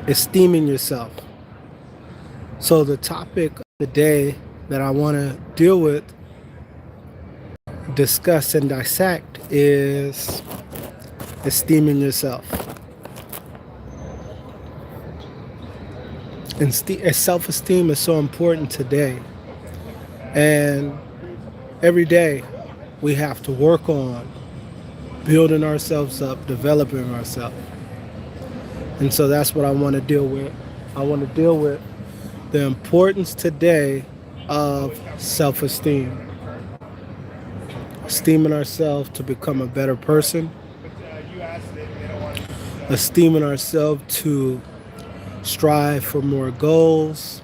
esteeming yourself. So the topic of the day that I want to deal with, discuss, and dissect is esteeming yourself. And self-esteem is so important today. And every day we have to work on building ourselves up, developing ourselves. And so that's what I want to deal with. I want to deal with the importance today of self-esteem. Esteeming ourselves to become a better person, esteeming ourselves to strive for more goals,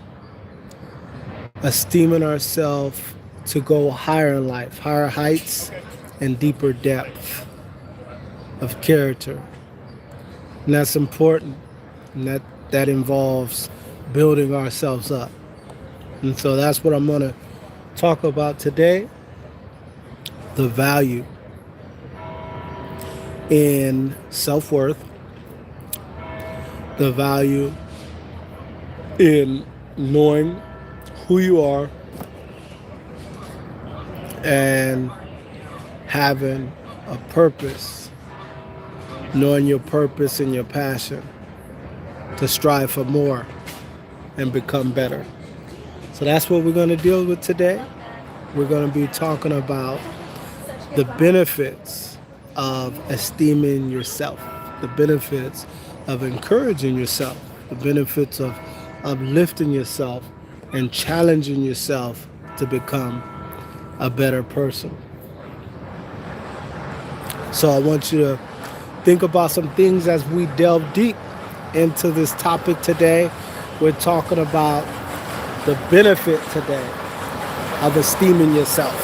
esteeming ourselves to go higher in life, higher heights and deeper depth of character. And that's important. And that involves building ourselves up. And so that's what I'm going to talk about today, the value in self-worth, the value in knowing who you are and having a purpose, knowing your purpose and your passion to strive for more and become better. So that's what we're going to deal with today. We're going to be talking about the benefits of esteeming yourself, the benefits of encouraging yourself, the benefits of uplifting yourself and challenging yourself to become a better person. So I want you to think about some things as we delve deep into this topic today. We're talking about the benefit today of esteeming yourself.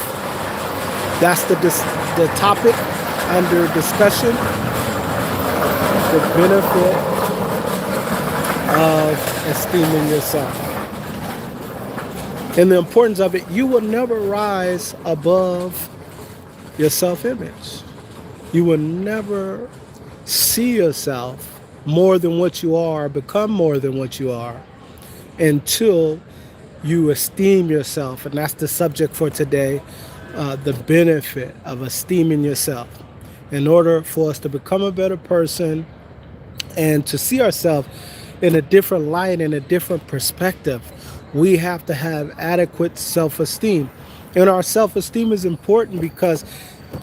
That's the topic under discussion, the benefit of esteeming yourself. And the importance of it, you will never rise above your self-image. You will never see yourself more than what you are, become more than what you are, until you esteem yourself. And that's the subject for today, the benefit of esteeming yourself. In order for us to become a better person and to see ourselves in a different light, in a different perspective, we have to have adequate self-esteem. And our self-esteem is important because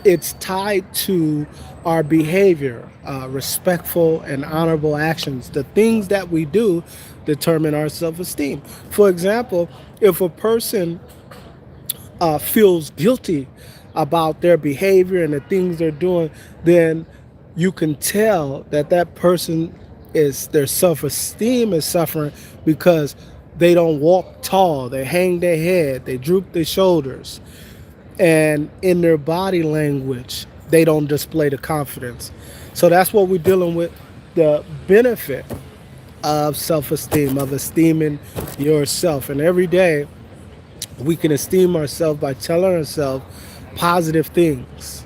it's tied to our behavior, respectful and honorable actions. The things that we do determine our self-esteem. For example, if a person feels guilty about their behavior and the things they're doing, then you can tell that that person their self-esteem is suffering because they don't walk tall, they hang their head, they droop their shoulders, and in their body language, they don't display the confidence. So that's what we're dealing with, the benefit of self-esteem, of esteeming yourself. And every day, we can esteem ourselves by telling ourselves positive things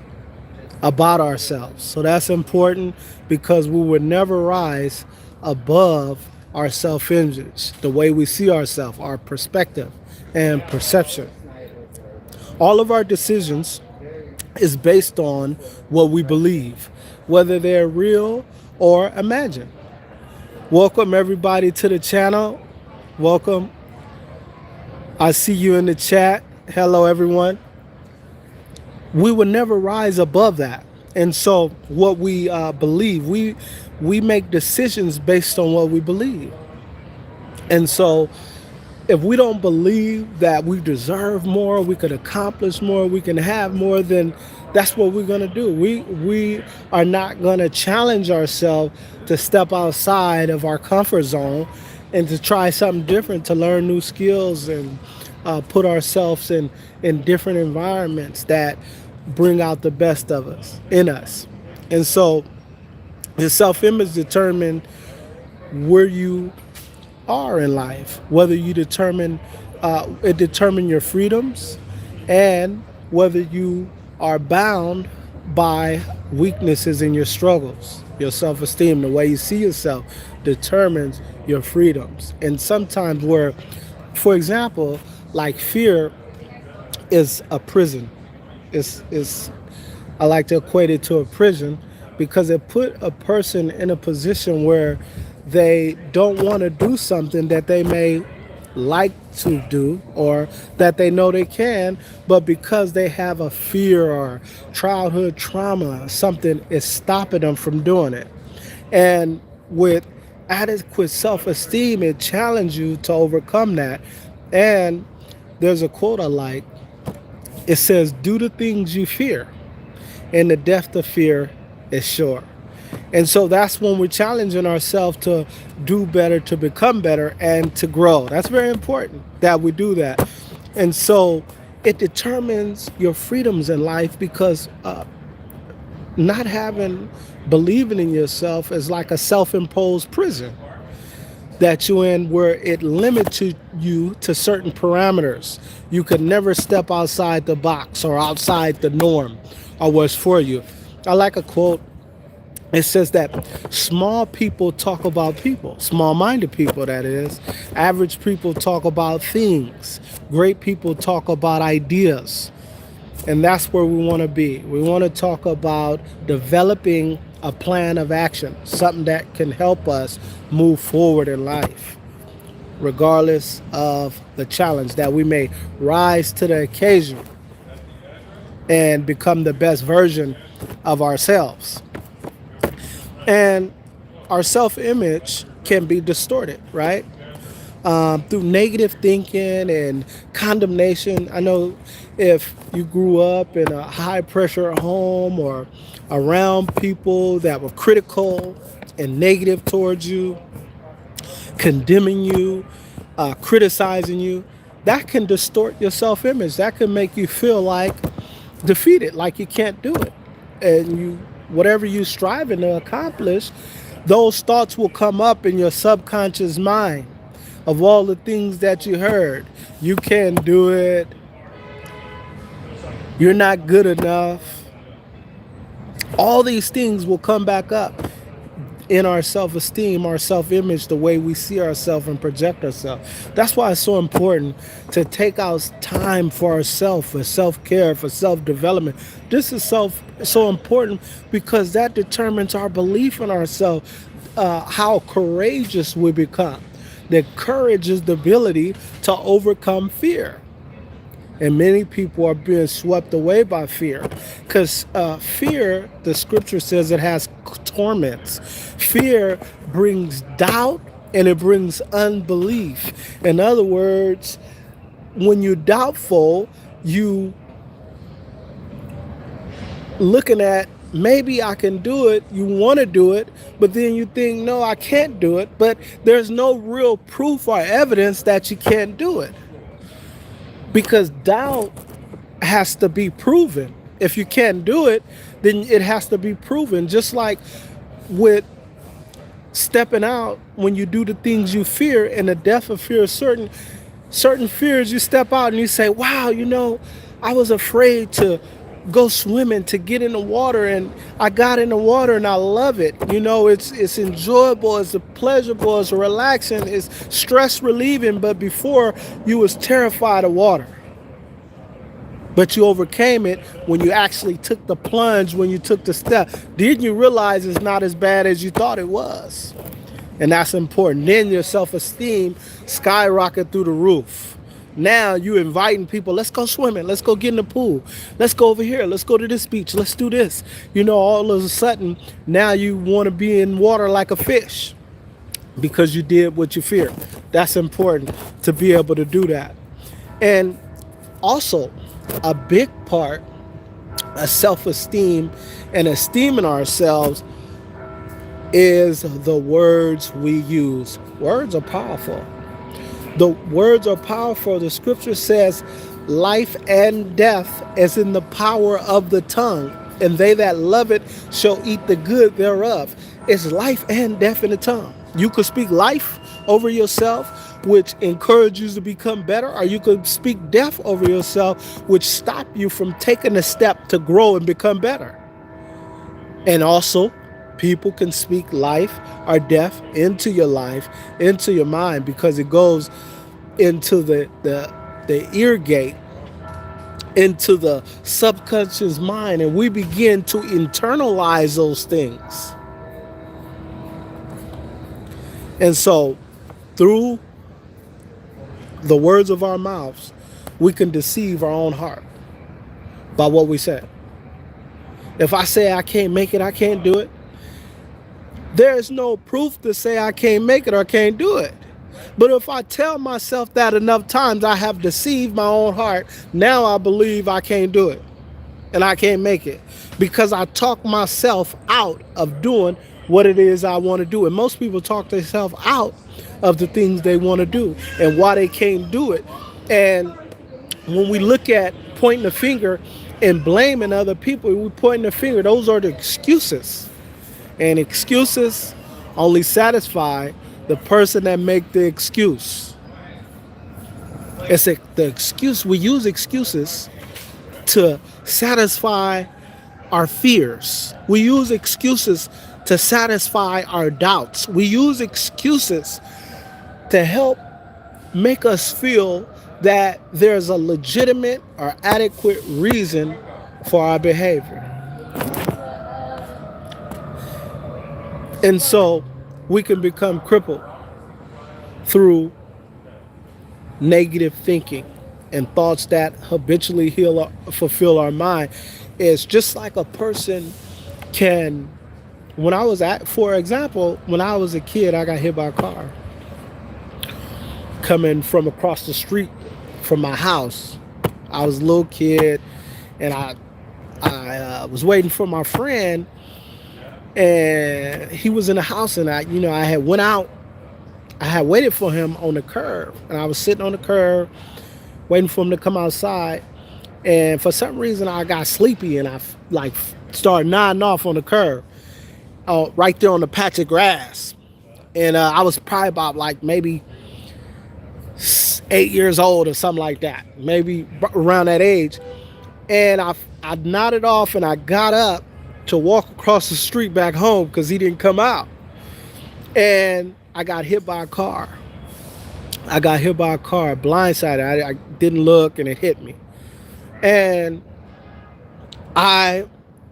about ourselves. So that's important because we would never rise above our self-image, the way we see ourselves, our perspective and perception. All of our decisions is based on what we believe, whether they're real or imagined. Welcome everybody to the channel. Welcome. I see you in the chat. Hello everyone. We would never rise above that. And so what we believe, we make decisions based on what we believe. And so if we don't believe that we deserve more, we could accomplish more, we can have more, then that's what we're going to do. We are not going to challenge ourselves to step outside of our comfort zone and to try something different, to learn new skills and put ourselves in different environments that bring out the best of us, in us. And so the self-image determines where you are in life, whether you determine your freedoms and whether you are bound by weaknesses in your struggles. Your self esteem, the way you see yourself, determines your freedoms. And sometimes, where, for example, like fear is a prison. It's I like to equate it to a prison because it put a person in a position where they don't want to do something that they may like to do or that they know they can, but because they have a fear or childhood trauma, something is stopping them from doing it. And with adequate self esteem, it challenges you to overcome that. And there's a quote I like. It says, "Do the things you fear, and the death of fear is sure." And so that's when we're challenging ourselves to do better, to become better, and to grow. That's very important that we do that. And so it determines your freedoms in life because not having, believing in yourself is like a self imposed prison that you're in where it limits you to certain parameters. You could never step outside the box or outside the norm or what's for you. I like a quote. It says that small people talk about people, small minded people, that is. Average people talk about things. Great people talk about ideas. And that's where we want to be. We want to talk about developing a plan of action, something that can help us move forward in life, regardless of the challenge, that we may rise to the occasion and become the best version of ourselves. And our self image can be distorted, right? Through negative thinking and condemnation. I know if you grew up in a high pressure home or around people that were critical and negative towards you, condemning you, criticizing you, that can distort your self image. That can make you feel like defeated, like you can't do it. And whatever you're striving to accomplish, those thoughts will come up in your subconscious mind of all the things that you heard. You can't do it. You're not good enough. All these things will come back up in our self-esteem, our self-image, the way we see ourselves and project ourselves. That's why it's so important to take out time for ourselves, for self-care, for self-development. This is so important because that determines our belief in ourselves, how courageous we become. That courage is the ability to overcome fear. And many people are being swept away by fear because fear, the scripture says, it has torments. Fear brings doubt and it brings unbelief. In other words, when you're doubtful, you looking at, maybe I can do it, you want to do it, but then you think, no, I can't do it. But there's no real proof or evidence that you can't do it. Because doubt has to be proven. If you can't do it, then it has to be proven. Just like with stepping out, when you do the things you fear and the death of fear, certain fears, you step out and you say, wow, I was afraid to go swimming, to get in the water, and I got in the water and I love it. It's enjoyable, it's pleasurable, it's relaxing, it's stress relieving. But before, you was terrified of water. But you overcame it when you actually took the plunge, when you took the step. Didn't you realize it's not as bad as you thought it was? And that's important. Then your self-esteem skyrocket through the roof. Now you inviting people, let's go swimming, let's go get in the pool, let's go over here, let's go to this beach, let's do this. All of a sudden, now you want to be in water like a fish because you did what you feared. That's important to be able to do that. And also, a big part of self-esteem and esteeming ourselves is the words we use. Words are powerful. The words are powerful. The scripture says, life and death is in the power of the tongue, and they that love it shall eat the good thereof. It's life and death in the tongue. You could speak life over yourself, which encourages you to become better, or you could speak death over yourself, which stop you from taking a step to grow and become better. And also, people can speak life or death into your life, into your mind, because it goes into the ear gate, into the subconscious mind, and we begin to internalize those things. And so, through the words of our mouths, we can deceive our own heart by what we say. If I say I can't make it, I can't do it, there's no proof to say I can't make it or can't do it. But if I tell myself that enough times, I have deceived my own heart. Now I believe I can't do it and I can't make it because I talk myself out of doing what it is I want to do. And most people talk themselves out of the things they want to do and why they can't do it. And when we look at pointing the finger and blaming other people, we pointing the finger, those are the excuses. And excuses only satisfy the person that make the excuse. The excuse, we use excuses to satisfy our fears. We use excuses to satisfy our doubts. We use excuses to help make us feel that there's a legitimate or adequate reason for our behavior. And so we can become crippled through negative thinking and thoughts that habitually fulfill our mind. It's just like a person can, for example, when I was a kid, I got hit by a car coming from across the street from my house. I was a little kid, and I was waiting for my friend, and he was in the house, and I had went out. I had waited for him on the curb, and I was sitting on the curb waiting for him to come outside. And for some reason, I got sleepy, and I started nodding off on the curb, right there on the patch of grass. And I was probably about maybe 8 years old or something like that, maybe around that age. And I nodded off, and I got up to walk across the street back home because he didn't come out. And I got hit by a car. Blindsided. I didn't look, and it hit me. And I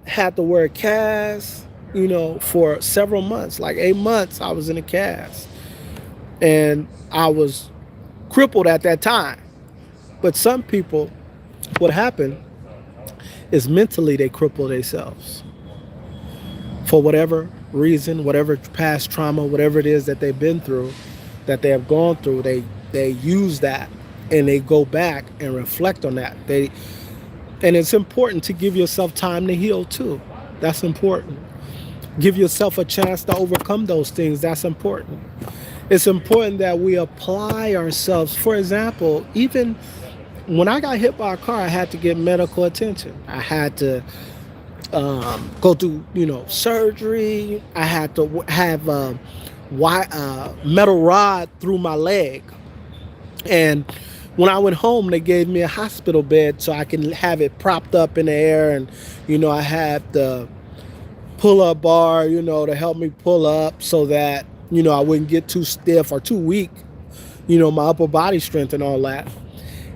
had to wear a cast, for several months, like 8 months I was in a cast. And I was crippled at that time. But some people, what happened is mentally they cripple themselves. For whatever reason, whatever past trauma, whatever it is that they've been through, that they have gone through, they use that and they go back and reflect on that. And it's important to give yourself time to heal too. That's important. Give yourself a chance to overcome those things. That's important. It's important that we apply ourselves. For example, even when I got hit by a car, I had to get medical attention. I had to go through, surgery. I had to have a metal rod through my leg. And when I went home, they gave me a hospital bed so I can have it propped up in the air. And, I had the pull-up bar, to help me pull up so that, I wouldn't get too stiff or too weak, my upper body strength and all that.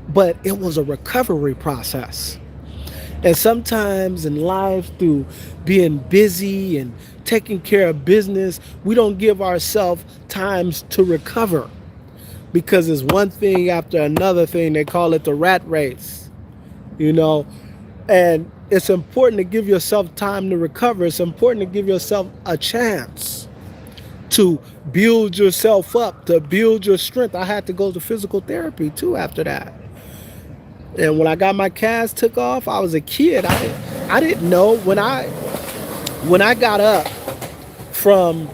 But it was a recovery process. And sometimes in life, through being busy and taking care of business, we don't give ourselves times to recover because it's one thing after another thing. They call it the rat race, and it's important to give yourself time to recover. It's important to give yourself a chance to build yourself up, to build your strength. I had to go to physical therapy too after that. And when I got my cast took off, I was a kid. I didn't know when I got up from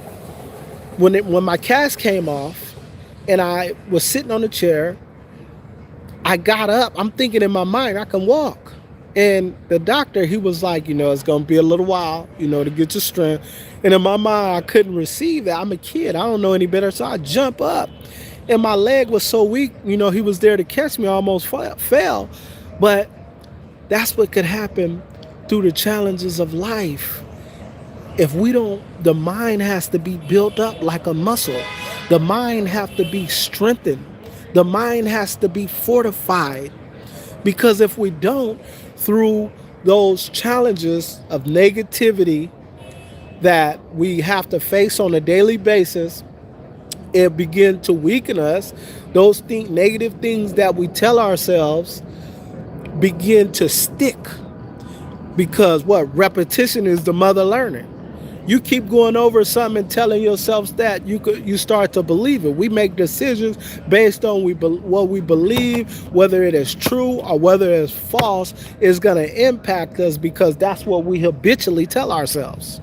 when my cast came off and I was sitting on the chair, I got up. I'm thinking in my mind I can walk. And the doctor, he was like, it's going to be a little while, to get your strength. And in my mind, I couldn't receive that. I'm a kid. I don't know any better. So I jump up. And my leg was so weak, he was there to catch me. I almost fell. But that's what could happen through the challenges of life. If we don't, the mind has to be built up like a muscle. The mind has to be strengthened. The mind has to be fortified. Because if we don't, through those challenges of negativity that we have to face on a daily basis, it begin to weaken us. Those negative things that we tell ourselves begin to stick, because what? Repetition is the mother learning. You keep going over something and telling yourself that, you start to believe it. We make decisions based on what we believe, whether it is true or whether it is false is going to impact us, because that's what we habitually tell ourselves.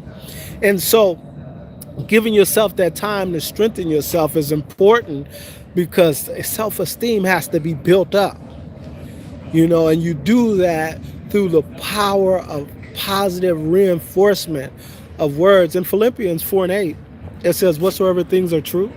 And so giving yourself that time to strengthen yourself is important, because self-esteem has to be built up, and you do that through the power of positive reinforcement of words. In Philippians 4:8, it says, whatsoever things are true,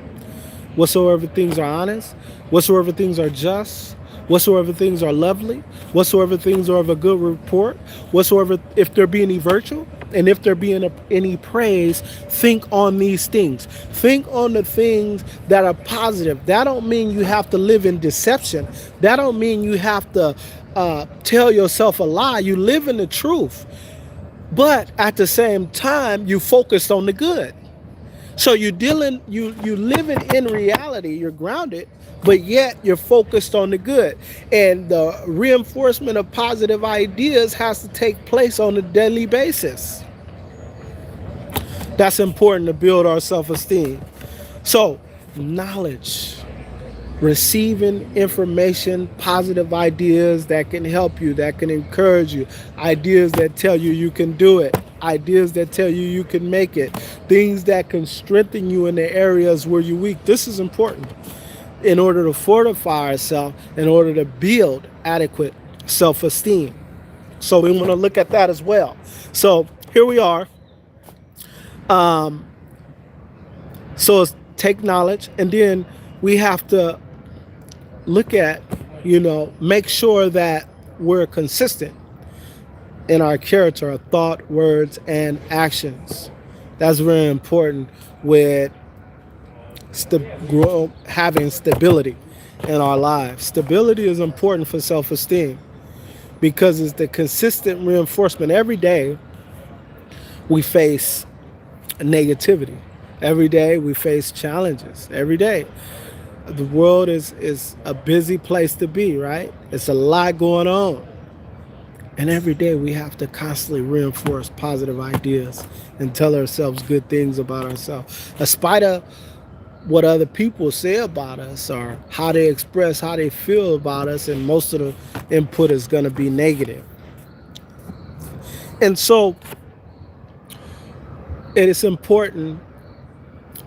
whatsoever things are honest, whatsoever things are just, whatsoever things are lovely, whatsoever things are of a good report, whatsoever, if there be any virtue, and if there be any praise, think on these things. Think on the things that are positive. That don't mean you have to live in deception. That don't mean you have to tell yourself a lie. You live in the truth. But at the same time, you focused on the good. So you living in reality, you're grounded, but yet you're focused on the good. And the reinforcement of positive ideas has to take place on a daily basis. That's important to build our self-esteem. So, knowledge, receiving information, positive ideas that can help you, that can encourage you, ideas that tell you you can do it, ideas that tell you you can make it, things that can strengthen you in the areas where you're weak. This is important in order to fortify ourselves, in order to build adequate self-esteem. So we want to look at that as well. So here we are. So it's take knowledge, and then we have to look at, make sure that we're consistent in our character, our thought, words, and actions. That's very important with having stability in our lives. Stability is important for self-esteem, because it's the consistent reinforcement. Every day we face negativity. Every day we face challenges. Every day. The world is a busy place to be, right? It's a lot going on. And every day we have to constantly reinforce positive ideas and tell ourselves good things about ourselves. In spite of what other people say about us, or how they express how they feel about us, and most of the input is going to be negative. And so it is important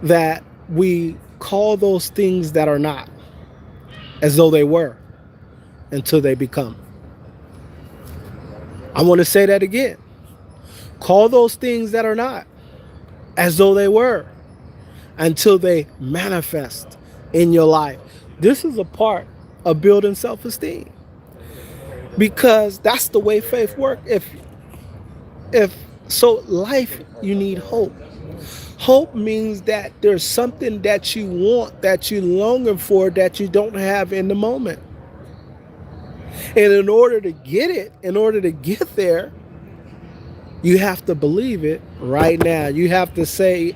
that we call those things that are not as though they were, until they become. I want to say that again. Call those things that are not as though they were, until they manifest in your life. This is a part of building self-esteem, because that's the way faith works. If so, life, you need hope. Hope means that there's something that you want, that you're longing for, that you don't have in the moment. And in order to get it, in order to get there, you have to believe it right now. You have to say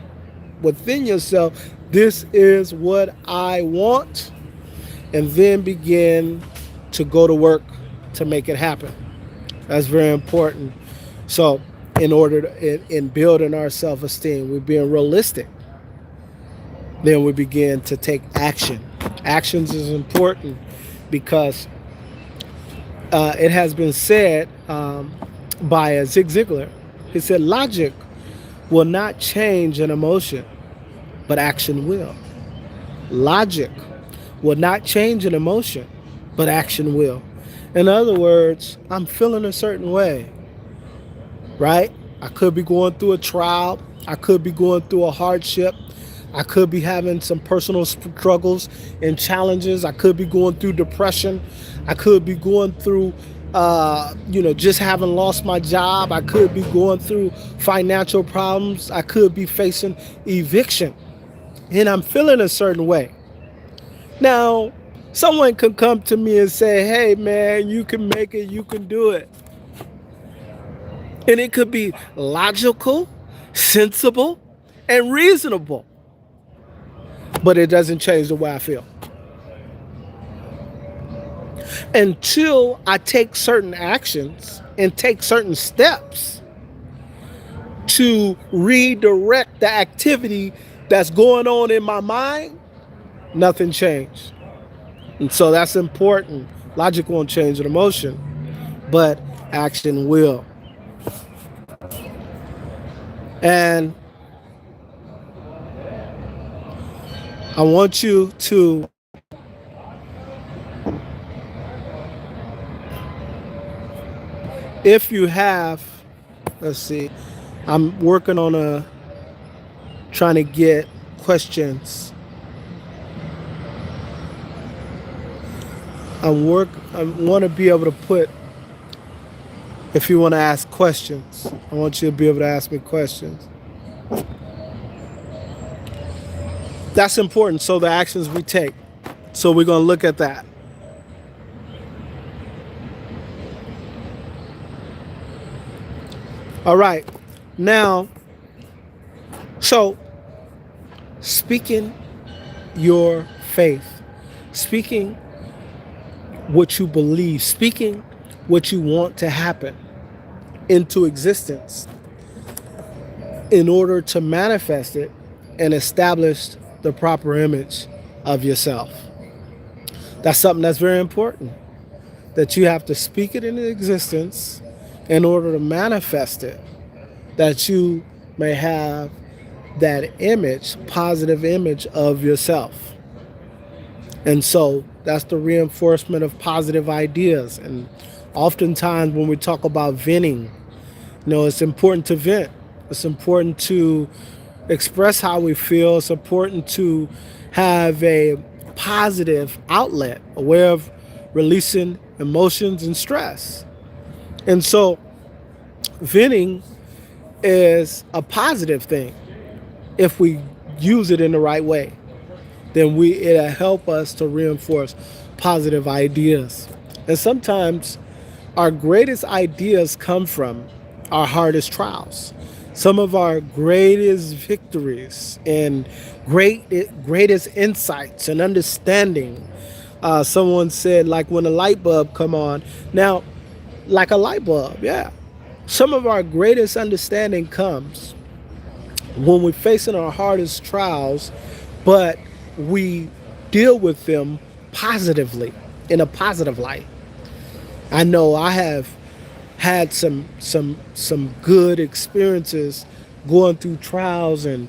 within yourself, this is what I want, and then begin to go to work to make it happen. That's very important. So in order to, in building our self-esteem, we're being realistic. Then we begin to take action. Actions is important, because it has been said by Zig Ziglar. He said, logic will not change an emotion, but action will. Logic will not change an emotion, but action will. In other words, I'm feeling a certain way, right? I could be going through a trial. I could be going through a hardship. I could be having some personal struggles and challenges. I could be going through depression. I could be going through Just having lost my job. I could be going through financial problems. I could be facing eviction. And I'm feeling a certain way. Now, someone could come to me and say, hey, man, you can make it, you can do it. And it could be logical, sensible, and reasonable. But it doesn't change the way I feel. Until I take certain actions and take certain steps to redirect the activity that's going on in my mind, nothing changed. And so that's important. Logic won't change an emotion, but action will. And I want you to if you have, let's see, I'm working on trying to get questions. I want to be able to put, if you want to ask questions, I want you to be able to ask me questions. That's important. So the actions we take. So we're going to look at that. All right. Now, so speaking your faith, speaking what you believe, speaking what you want to happen into existence in order to manifest it and establish the proper image of yourself. That's something that's very important, that you have to speak it into existence in order to manifest it, that you may have that image, positive image of yourself. And so that's the reinforcement of positive ideas. And oftentimes when we talk about venting, it's important to vent. It's important to express how we feel. It's important to have a positive outlet, a way of releasing emotions and stress. And so venting is a positive thing if we use it in the right way. Then it'll help us to reinforce positive ideas. And sometimes our greatest ideas come from our hardest trials. Some of our greatest victories and greatest insights and understanding. Someone said, like when a light bulb come on. Now, like a light bulb, yeah. Some of our greatest understanding comes when we're facing our hardest trials, but we deal with them positively, in a positive light. I know I have had some good experiences going through trials and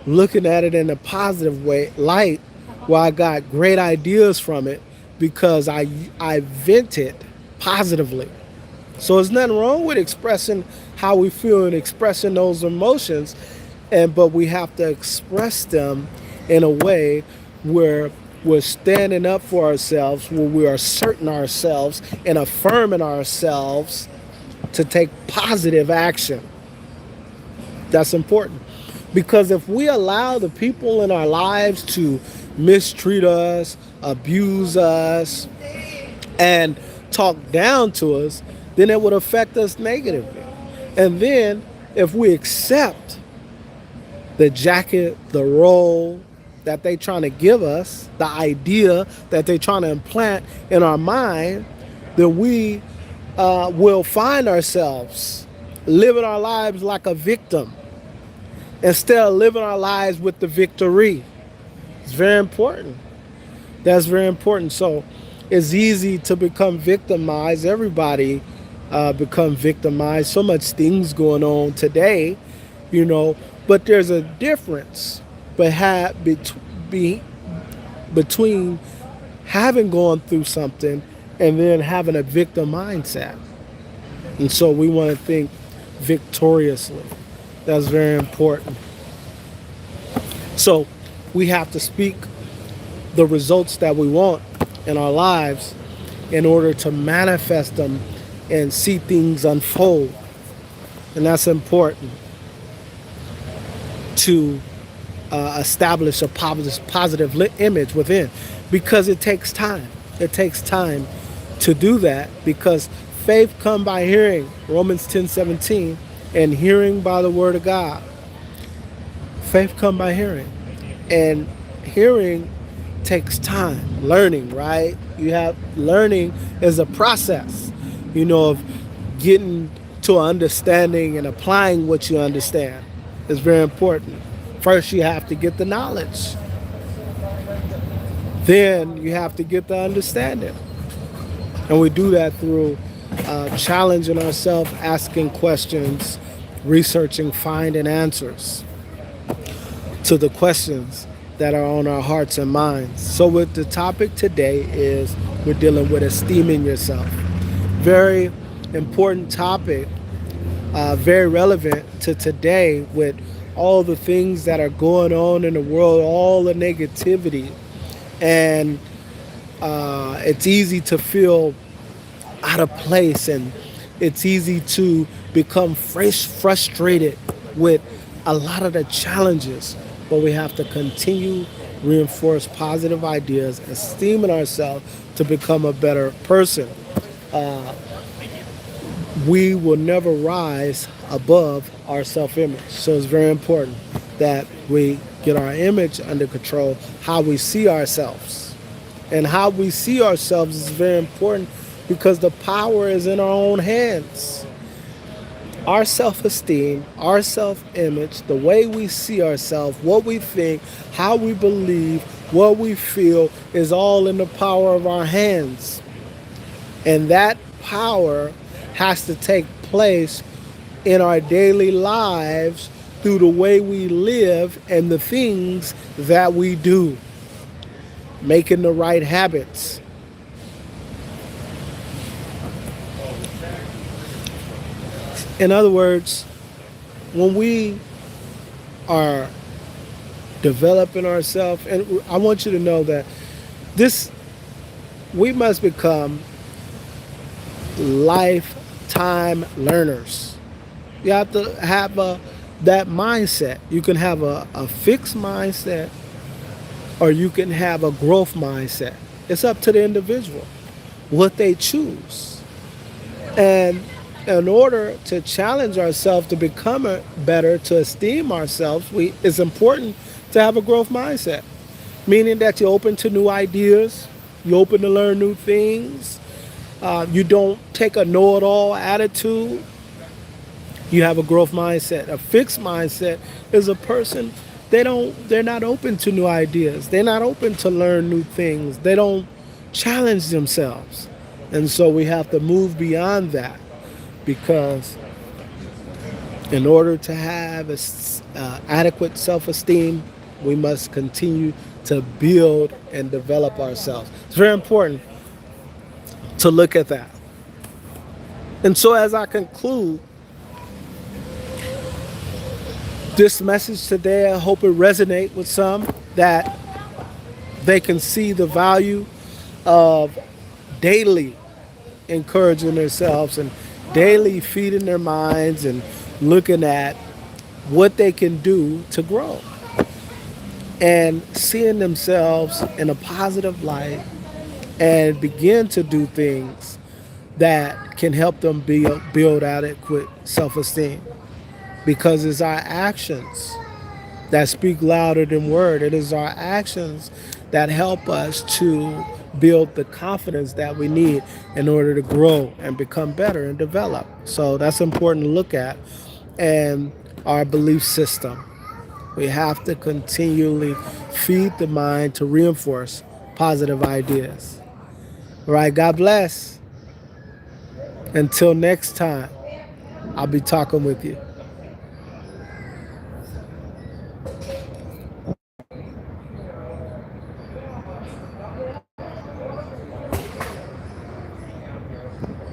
looking at it in a positive light, where I got great ideas from it because I vented positively. So there's nothing wrong with expressing how we feel and expressing those emotions, but we have to express them in a way where we're standing up for ourselves, where we are asserting ourselves and affirming ourselves to take positive action. That's important. Because if we allow the people in our lives to mistreat us, abuse us, and talk down to us, then it would affect us negatively. And then if we accept the jacket, the role that they're trying to give us, the idea that they're trying to implant in our mind, then we will find ourselves living our lives like a victim instead of living our lives with the victory. It's very important. That's very important. So it's easy to become victimized. Everybody become victimized. So much things going on today, but there's a difference between having gone through something and then having a victim mindset. And so we want to think victoriously. That's very important. So we have to speak the results that we want in our lives in order to manifest them and see things unfold. And that's important to establish a positive image within, because it takes time. It takes time to do that, because faith come by hearing, Romans 10:17, and hearing by the word of God. Faith come by hearing, and hearing takes time. Learning, right? You have learning is a process, of getting to an understanding and applying what you understand is very important. First, you have to get the knowledge. Then you have to get the understanding. And we do that through challenging ourselves, asking questions, researching, finding answers to the questions that are on our hearts and minds. So with the topic today is we're dealing with esteeming yourself. Very important topic, very relevant to today with all the things that are going on in the world, all the negativity. And it's easy to feel out of place, and it's easy to become frustrated with a lot of the challenges. But we have to continue reinforce positive ideas, esteeming ourselves to become a better person. We will never rise above our self-image. So it's very important that we get our image under control, how we see ourselves. And how we see ourselves is very important, because the power is in our own hands. Our self-esteem, our self-image, the way we see ourselves, what we think, how we believe, what we feel is all in the power of our hands. And that power has to take place in our daily lives through the way we live and the things that we do. Making the right habits. In other words, when we are developing ourselves, and I want you to know that we must become lifetime learners. You have to have that mindset. You can have a fixed mindset, or you can have a growth mindset. It's up to the individual what they choose. And in order to challenge ourselves to become better, to esteem ourselves, it's important to have a growth mindset, meaning that you're open to new ideas, you're open to learn new things, you don't take a know-it-all attitude. You have a growth mindset. A fixed mindset is a person, they're not open to new ideas. They're not open to learn new things. They don't challenge themselves. And so we have to move beyond that, because in order to have adequate self-esteem, we must continue to build and develop ourselves. It's very important to look at that. And so as I conclude this message today, I hope it resonates with some, that they can see the value of daily encouraging themselves and daily feeding their minds and looking at what they can do to grow and seeing themselves in a positive light, and begin to do things that can help them build adequate self-esteem. Because it's our actions that speak louder than word. It is our actions that help us to build the confidence that we need in order to grow and become better and develop. So that's important to look at. And our belief system. We have to continually feed the mind to reinforce positive ideas. All right, God bless. Until next time, I'll be talking with you.